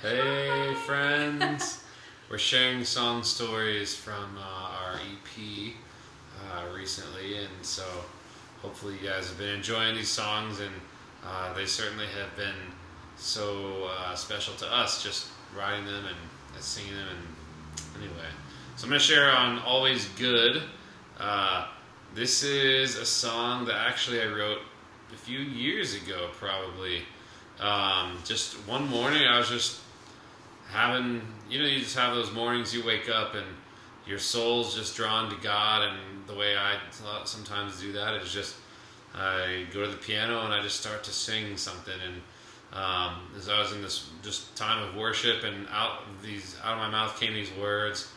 Hey friends! We're sharing song stories from our EP recently, and so hopefully you guys have been enjoying these songs, and they certainly have been so special to us, just writing them and singing them. And anyway, so I'm going to share on Always Good. This is a song that actually I wrote a few years ago, probably. Just one morning I was just having, you just have those mornings you wake up and your soul's just drawn to God, and the way I sometimes do that is just I go to the piano and I just start to sing something, and as I was in this just time of worship, and out of my mouth came these words,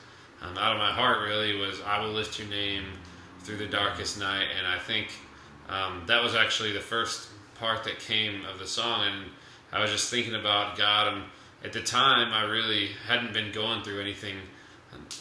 out of my heart really was, "I will lift your name through the darkest night." And I think that was actually the first part that came of the song, and I was just thinking about God. And at the time, I really hadn't been going through anything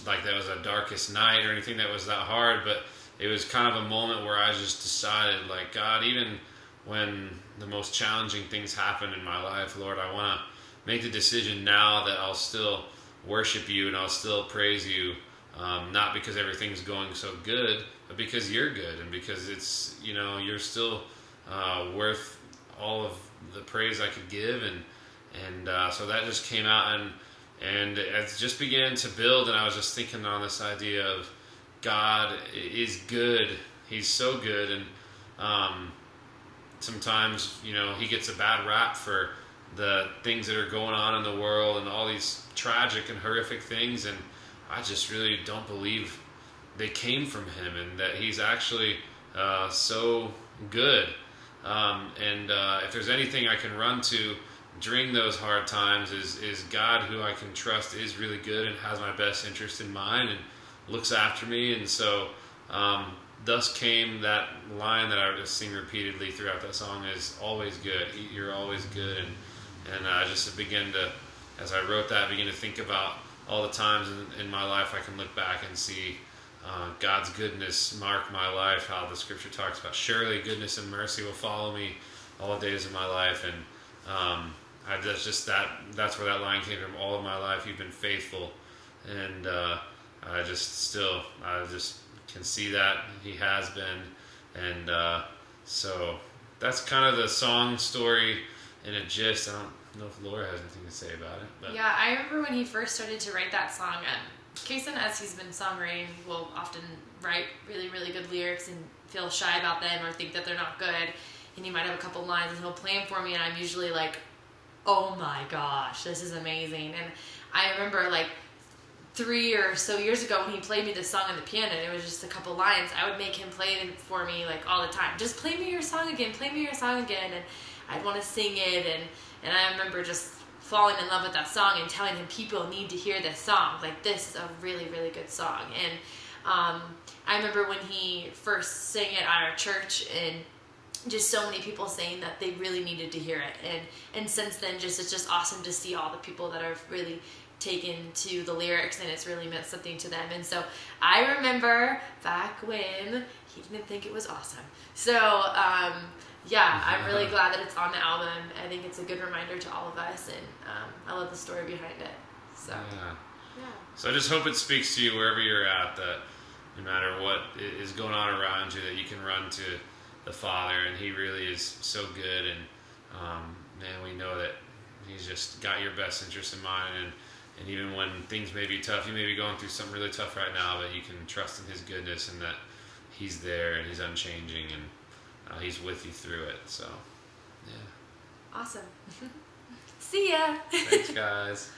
like that was a darkest night or anything that was that hard, but it was kind of a moment where I just decided, like, God, even when the most challenging things happen in my life, Lord, I want to make the decision now that I'll still worship you and I'll still praise you, not because everything's going so good, but because you're good, and because it's, you're still worth all of the praise I could give. And so that just came out, and it just began to build, and I was just thinking on this idea of God is good. He's so good, and sometimes, he gets a bad rap for the things that are going on in the world and all these tragic and horrific things, and I just really don't believe they came from him, and that he's actually so good. And if there's anything I can run to during those hard times is God, who I can trust is really good and has my best interest in mind and looks after me. And so thus came that line that I just sing repeatedly throughout that song, is always good. You're always good. And I just began to, as I wrote that, begin to think about all the times in my life I can look back and see God's goodness mark my life, how the scripture talks about surely goodness and mercy will follow me all the days of my life. And that's where that line came from. All of my life you've been faithful, and I just can see that he has been. And so that's kind of the song story in a gist. I don't know if Laura has anything to say about it, but yeah, I remember when he first started to write that song, Cason, as he's been songwriting, will often write really, really good lyrics and feel shy about them or think that they're not good, and he might have a couple lines and he'll play them for me, and I'm usually like, oh my gosh, this is amazing. And I remember like 3 or so years ago when he played me this song on the piano, and it was just a couple lines, I would make him play it for me like all the time. Just play me your song again, and I'd want to sing it, and I remember just falling in love with that song and telling him people need to hear this song. Like, this is a really, really good song. And I remember when he first sang it at our church, and just so many people saying that they really needed to hear it. And since then, it's just awesome to see all the people that have really taken to the lyrics, and it's really meant something to them. And so I remember back when he didn't think it was awesome. So yeah, I'm really glad that it's on the album. I think it's a good reminder to all of us, and I love the story behind it. So yeah. So I just hope it speaks to you wherever you're at, that no matter what is going on around you, that you can run to the Father, and he really is so good. And man, we know that he's just got your best interest in mind, and even when things may be tough, you may be going through something really tough right now, but you can trust in his goodness, and that he's there and he's unchanging, and he's with you through it. So yeah, awesome. See ya. Thanks guys.